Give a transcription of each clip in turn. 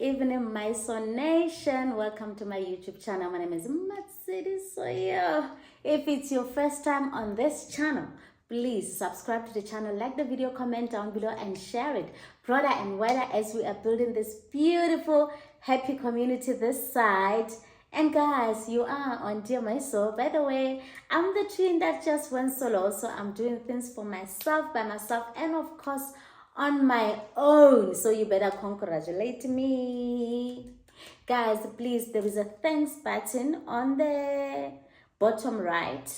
evening, my Son Nation. Welcome to my YouTube channel. My name is Matsidi Soyo. If it's your first time on this channel, please subscribe to the channel, like the video, comment down below, and share it broader and wider as we are building this beautiful, happy community this side. And guys, you are on Dear My Soul. By the way, I'm the twin that just went solo, so I'm doing things for myself, by myself, and of course, on my own. So you better congratulate me. Guys, please, there is a thanks button on the bottom right.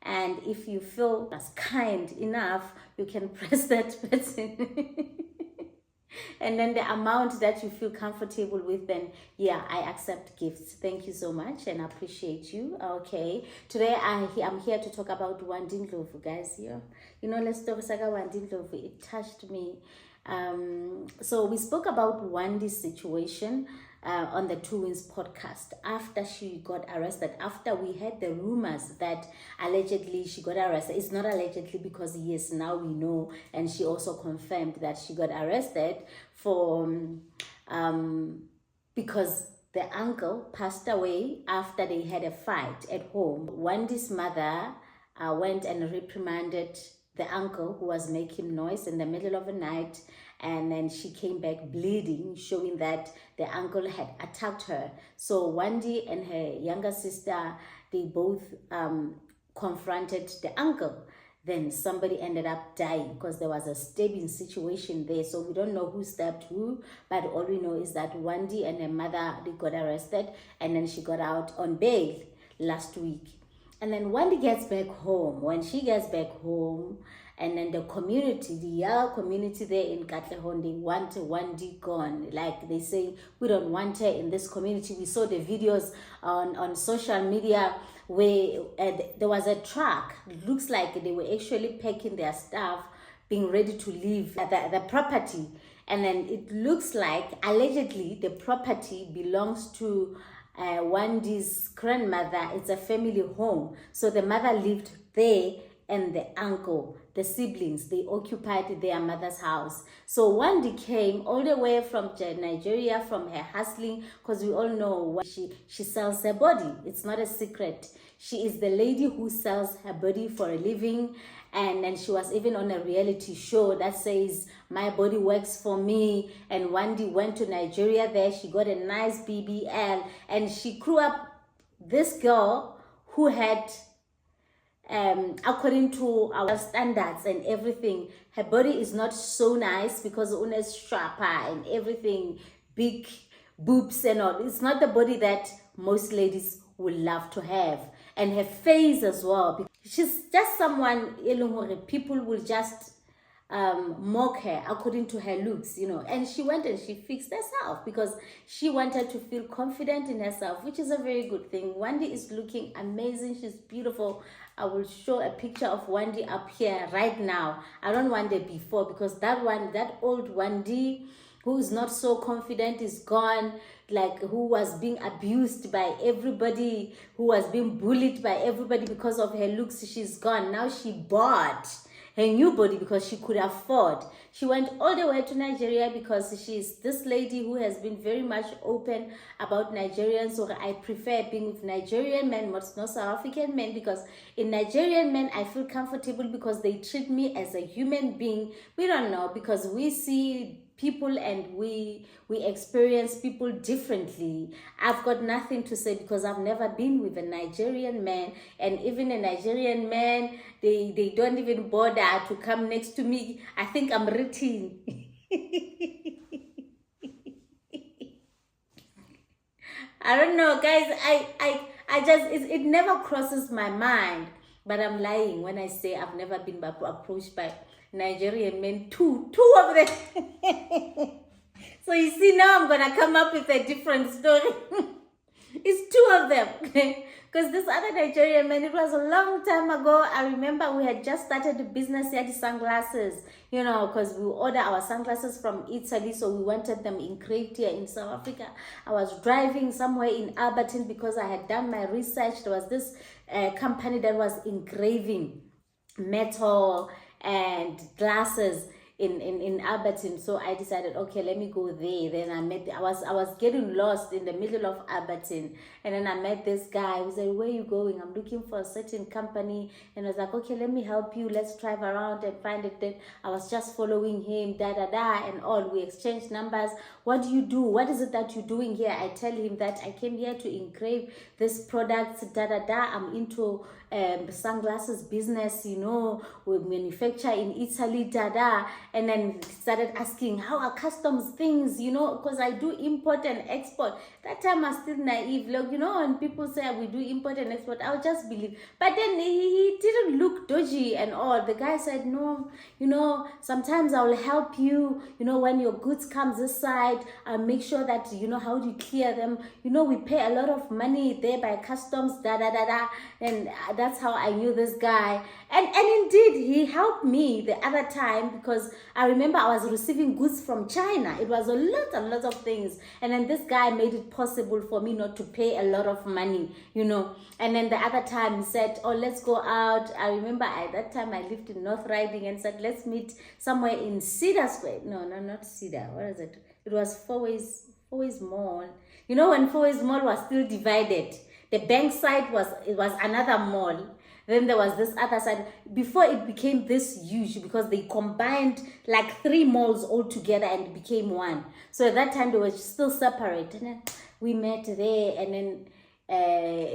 And if you feel that's kind enough, you can press that button. And then the amount that you feel comfortable with, then yeah, I accept gifts. Thank you so much and I appreciate you. Okay, today I'm here to talk about Wandi Ndlovu, guys. You know, let's talk about Wandi Ndlovu. It touched me. So we spoke about Wandi's situation on the Two Wins podcast after she got arrested, after we had the rumors that allegedly she got arrested. It's not allegedly because yes, now we know, and she also confirmed that she got arrested for because the uncle passed away after they had a fight at home. Wandi's mother went and reprimanded the uncle who was making noise in the middle of the night, and then she came back bleeding, showing that the uncle had attacked her. So Wandi and her younger sister, they both confronted the uncle. Then somebody ended up dying because there was a stabbing situation there. So we don't know who stabbed who, but all we know is that Wandi and her mother, they got arrested, and then she got out on bail last week. And then Wandi gets back home. When she gets back home, and then the community, the Yao community there in Katlehon, they want Wandi gone. Like they say, we don't want her in this community. We saw the videos on social media where there was a truck. It looks like they were actually packing their stuff, being ready to leave the property. And then it looks like, allegedly, the property belongs to Wandi's grandmother. It's a family home. So the mother lived there, and the uncle, the siblings, they occupied their mother's house. So Wandi came all the way from Nigeria, from her hustling, because we all know what she sells her body. It's not a secret. She is the lady who sells her body for a living. And then she was even on a reality show that says, my body works for me. And Wandi went to Nigeria there. She got a nice BBL. And she grew up this girl who had, according to our standards and everything, her body is not so nice because una strapper and everything, big boobs and all. It's not the body that most ladies would love to have. And her face as well. She's just someone, people will just mock her according to her looks, you know. And she went and she fixed herself because she wanted to feel confident in herself, which is a very good thing. Wandi is looking amazing. She's beautiful. I will show a picture of Wandi up here right now. I don't want the before because that old Wandi who is not so confident is gone, like who was being abused by everybody, who was being bullied by everybody because of her looks. She's gone. Now she bought her new body because she could afford. She went all the way to Nigeria because she's this lady who has been very much open about Nigerians. So I prefer being with Nigerian men, not South African men, because in Nigerian men, I feel comfortable because they treat me as a human being. We don't know, because we see people and we experience people differently. I've got nothing to say because I've never been with a Nigerian man, and even a Nigerian man, they don't even bother to come next to me. I think I'm written. I don't know, guys. I just it never crosses my mind, but I'm lying when I say I've never been approached by Nigerian men, two of them. So you see, now I'm gonna come up with a different story. It's two of them. Because this other Nigerian man, it was a long time ago. I remember we had just started the business here, the sunglasses, you know, because we order our sunglasses from Italy, so we wanted them engraved here in South Africa. I was driving somewhere in Alberton because I had done my research. There was this company that was engraving metal and glasses in Alberton. So I decided, okay, let me go there. Then I was getting lost in the middle of Alberton, and then I met this guy who said, where are you going? I'm looking for a certain company. And I was like, okay, let me help you, let's drive around and find it. Then I was just following him, and all. We exchanged numbers. What do you do? What is it that you're doing here? I tell him that I came here to engrave this product, I'm into sunglasses business, we manufacture in Italy, and then started asking how are customs things, because I do import and export. That time I was still naive. Look, when people say we do import and export, I'll just believe. But then he didn't look dodgy and all. The guy said, no, sometimes I will help you, when your goods comes this side, I'll make sure that, how do you clear them? We pay a lot of money there by customs, and that's how I knew this guy. And indeed, he helped me the other time, because I remember I was receiving goods from China. It was a lot of things. And then this guy made it possible for me not to pay a lot of money, And then the other time he said, oh, let's go out. I remember at that time I lived in North Riding, and said, let's meet somewhere in Cedar Square. No, not Cedar. What is it? It was Fourways Mall. When Fourways Mall was still divided. The bank side was another mall. Then there was this other side before it became this huge, because they combined like 3 malls all together and it became one. So at that time they were still separate. And then we met there, and then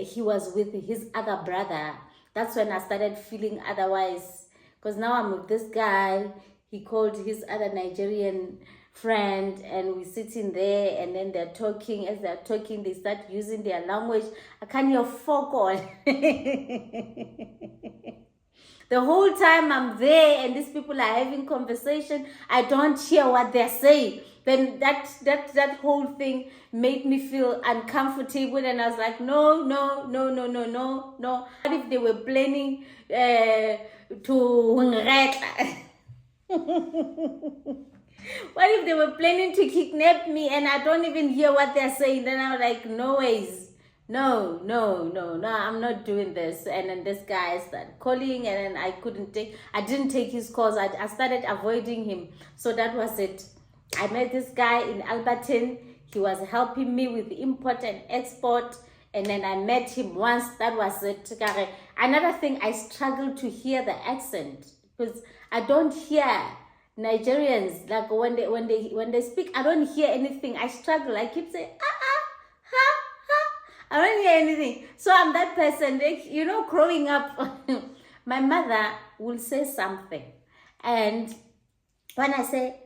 he was with his other brother. That's when I started feeling otherwise, because now I'm with this guy. He called his other Nigerian friend, and we sitting there, and then they're talking. As they're talking, they start using their language. I can't hear fuck all. The whole time I'm there and these people are having conversation, I don't hear what they're saying. Then that whole thing made me feel uncomfortable, and I was like, no. What if they were planning what if they were planning to kidnap me and I don't even hear what they're saying? Then I was like, no ways. No, I'm not doing this. And then this guy started calling, and then I didn't take his calls. I started avoiding him. So that was it. I met this guy in Alberton. He was helping me with import and export. And then I met him once. That was it. Another thing, I struggle to hear the accent, because I don't hear Nigerians, like when they speak, I don't hear anything. I struggle. I keep saying I don't hear anything. So I'm that person. Growing up, my mother will say something, and when I say,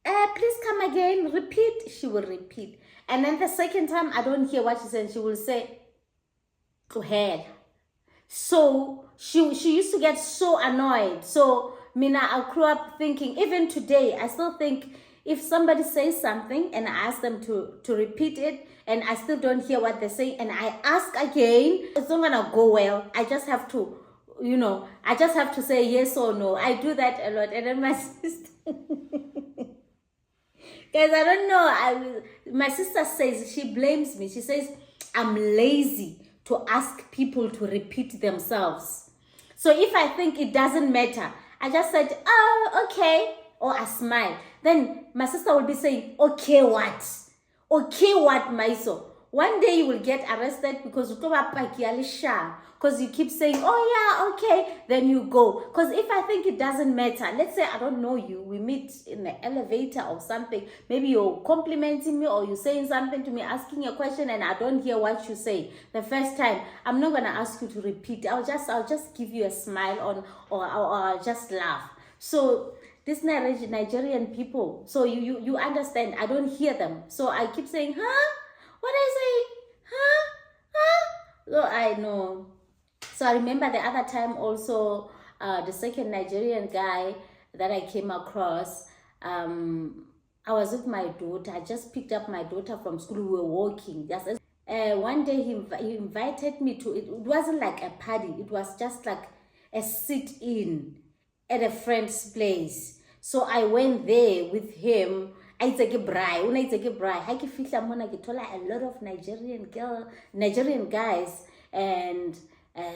please come again, repeat, she will repeat. And then the second time I don't hear what she said, she will say, go ahead. So she used to get so annoyed. So Mina, I grew up thinking, even today, I still think if somebody says something and I ask them to repeat it, and I still don't hear what they're saying, and I ask again, it's not gonna go well. I just have to, say yes or no. I do that a lot. And then my sister, guys, I don't know. My sister says, she blames me. She says, I'm lazy to ask people to repeat themselves. So if I think it doesn't matter, I just said, oh, okay, or I smile. Then my sister will be saying, okay, what? Okay, what, Maiso? One day you will get arrested because you keep saying, oh yeah, okay, then you go. Because if I think it doesn't matter, let's say I don't know you, we meet in the elevator or something, maybe you're complimenting me or you're saying something to me, asking a question, and I don't hear what you say the first time, I'm not gonna ask you to repeat. I'll just give you a smile on, or I'll just laugh. So these Nigerian people, so you understand, I don't hear them. So I keep saying, huh? What I say? Huh? So I know. So I remember the other time also, the second Nigerian guy that I came across, I was with my daughter. I just picked up my daughter from school. We were walking. One day he invited me to, it wasn't like a party. It was just like a sit-in at a friend's place. So I went there with him. I take a braai. When I take a braai, I can feel a lot of Nigerian guys and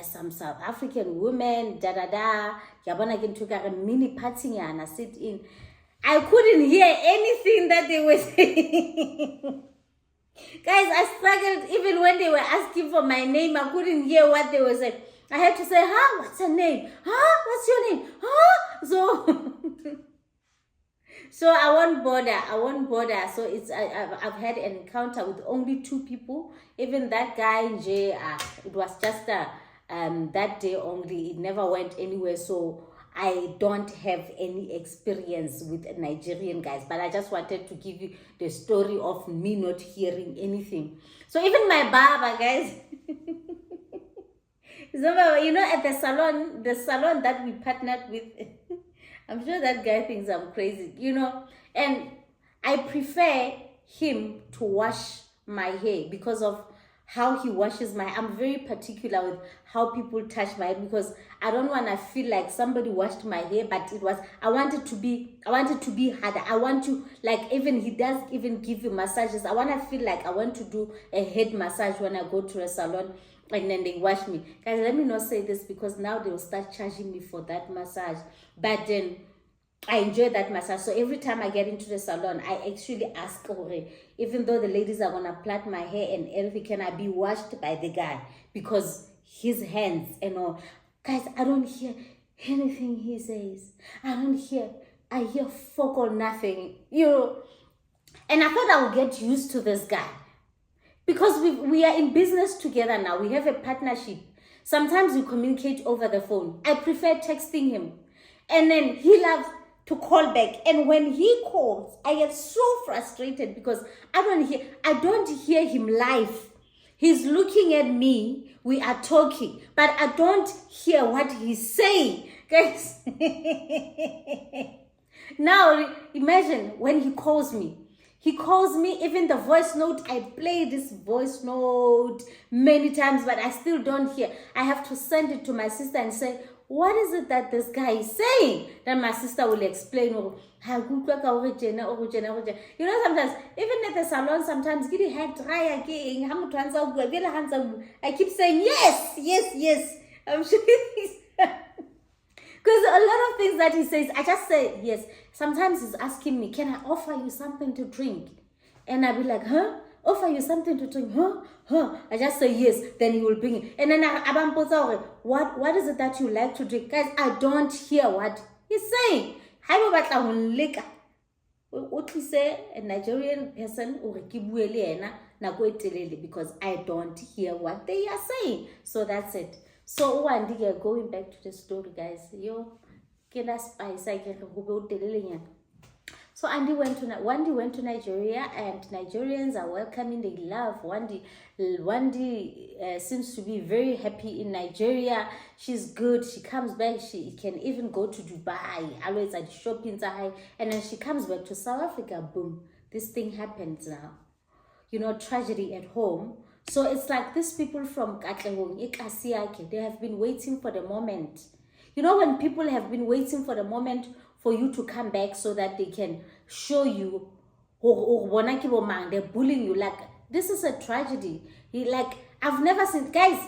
some South African women. Yabona can took a mini party and I sit in. I couldn't hear anything that they were saying. Guys, I struggled even when they were asking for my name. I couldn't hear what they were saying. I had to say, huh? What's her name? Huh? What's your name? Huh? So I won't bother. So I've had an encounter with only 2 people. Even that guy, Jay, it was just that day only. It never went anywhere. So I don't have any experience with Nigerian guys, but I just wanted to give you the story of me not hearing anything. So even my barber, guys, so, you know, at the salon that we partnered with, I'm sure that guy thinks I'm crazy, you know, and I prefer him to wash my hair because of how he washes my hair. I'm very particular with how people touch my hair because I don't want to feel like somebody washed my hair, but I want it to be harder. I want to, like, even he does even give you massages. I want to feel like I want to do a head massage when I go to a salon and then they wash me. Guys, let me not say this because now they will start charging me for that massage. But then I enjoy that massage. So every time I get into the salon, I actually ask, even though the ladies are going to plait my hair and everything, can I be washed by the guy? Because his hands and all. Guys, I don't hear anything he says. I hear fuck or nothing, you know. And I thought I would get used to this guy. Because we are in business together now. We have a partnership. Sometimes we communicate over the phone. I prefer texting him. And then he loves to call back. And when he calls, I get so frustrated because I don't hear him live. He's looking at me. We are talking. But I don't hear what he's saying. Guys. Now, imagine when he calls me. He calls me, even the voice note, I play this voice note many times, but I still don't hear. I have to send it to my sister and say, what is it that this guy is saying? Then my sister will explain, you know, sometimes, even at the salon, sometimes get your hair dry again. I keep saying, yes. I'm sure because a lot of things that he says, I just say yes. Sometimes he's asking me, can I offer you something to drink? And I'll be like, huh? Offer you something to drink? Huh? I just say yes. Then he will bring it. And then what is it that you like to drink? Guys, I don't hear what he's saying. Say a Nigerian person because I don't hear what they are saying. So that's it. So Wandi, going back to the story, guys. So Wandi went to Nigeria, and Nigerians are welcoming. They love Wandi. Wandi seems to be very happy in Nigeria. She's good. She comes back. She can even go to Dubai. Always at shopping time, and then she comes back to South Africa. Boom! This thing happens now. You know, tragedy at home. So it's like these people from Katlehong, they have been waiting for the moment. You know, when people have been waiting for the moment for you to come back so that they can show you, they're bullying you. Like, this is a tragedy. I've never seen, guys,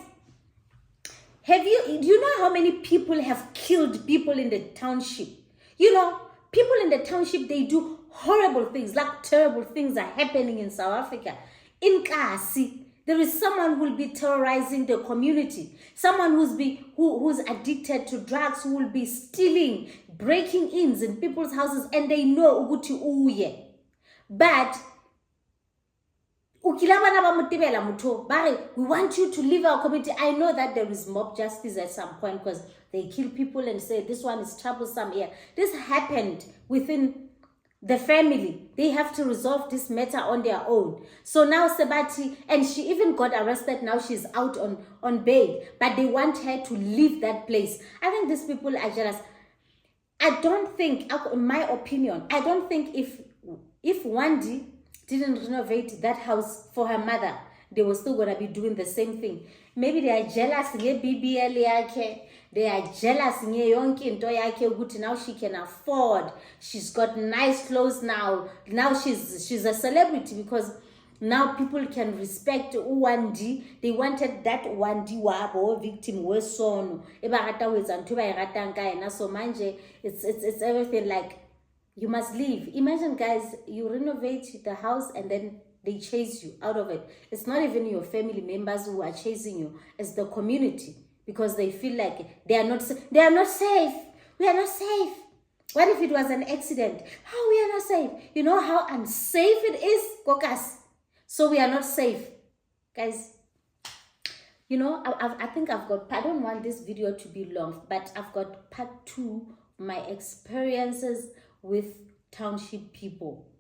do you know how many people have killed people in the township? You know, people in the township, they do horrible things, like terrible things are happening in South Africa. In Kasi, there is someone who will be terrorizing the community. Someone who's addicted to drugs, who will be stealing, breaking in people's houses, and they know ukuthi uye. But we want you to leave our community. I know that there is mob justice at some point because they kill people and say this one is troublesome here. This happened within the family. They have to resolve this matter on their own. So now Sebati, and she even got arrested. Now she's out on bail. But they want her to leave that place. I think these people are jealous. I don't think, in my opinion, I don't think if Wandi didn't renovate that house for her mother, they were still going to be doing the same thing. Maybe they are jealous. They are jealous. Now she can afford. She's got nice clothes now. Now she's a celebrity because now people can respect Wandi. They wanted that Wandi wabo victim was son. So manje it's everything like You must leave. Imagine, guys, you renovate the house and then they chase you out of it. It's not even your family members who are chasing you. It's the community, because they feel like they are not safe. We are not safe. What if it was an accident? How we are not safe? You know how unsafe it is, Kokas? So we are not safe. Guys, you know, I think I've got, I don't want this video to be long, but I've got part 2, my experiences with township people.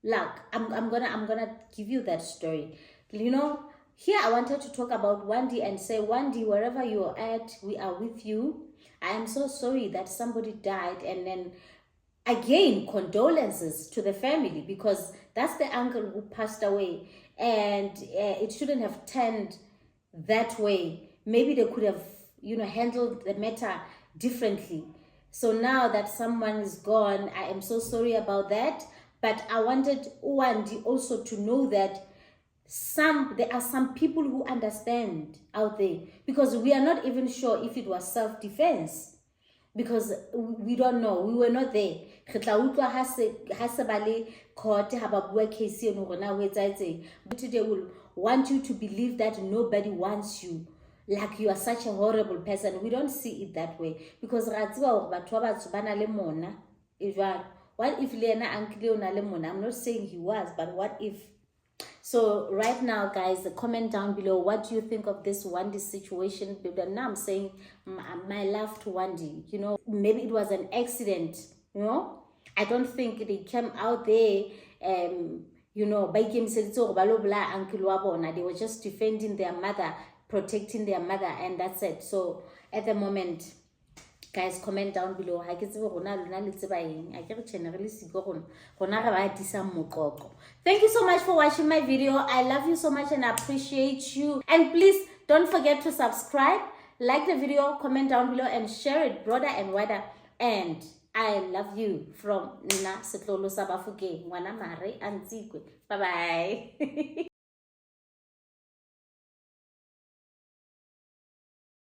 Like, I'm gonna give you that story. You know, here I wanted to talk about Wandi and say, Wandi, wherever you're at, we are with you. I am so sorry that somebody died, and then again, condolences to the family, because that's the uncle who passed away, and it shouldn't have turned that way. Maybe they could have, you know, handled the matter differently. So now that someone is gone, I am so sorry about that. But I wanted Wandi also to know that there are some people who understand out there, because we are not even sure if it was self-defense, because we don't know. We were not there. But today will want you to believe that nobody wants you, like you are such a horrible person. We don't see it that way, because what if Lena uncle I'm not saying he was, but what if? So right now, guys, comment down below, what do you think of this Wandi situation? Now I'm saying my love to Wandi, you know, maybe it was an accident, you know. I don't think they came out there, you know, they were just defending their mother, protecting their mother, and that's it. So at the moment, guys, comment down below. Thank you so much for watching my video. I love you so much and I appreciate you. And please don't forget to subscribe, like the video, comment down below, and share it broader and wider. And I love you from Nina Setlolo Sabafuke. Bye bye.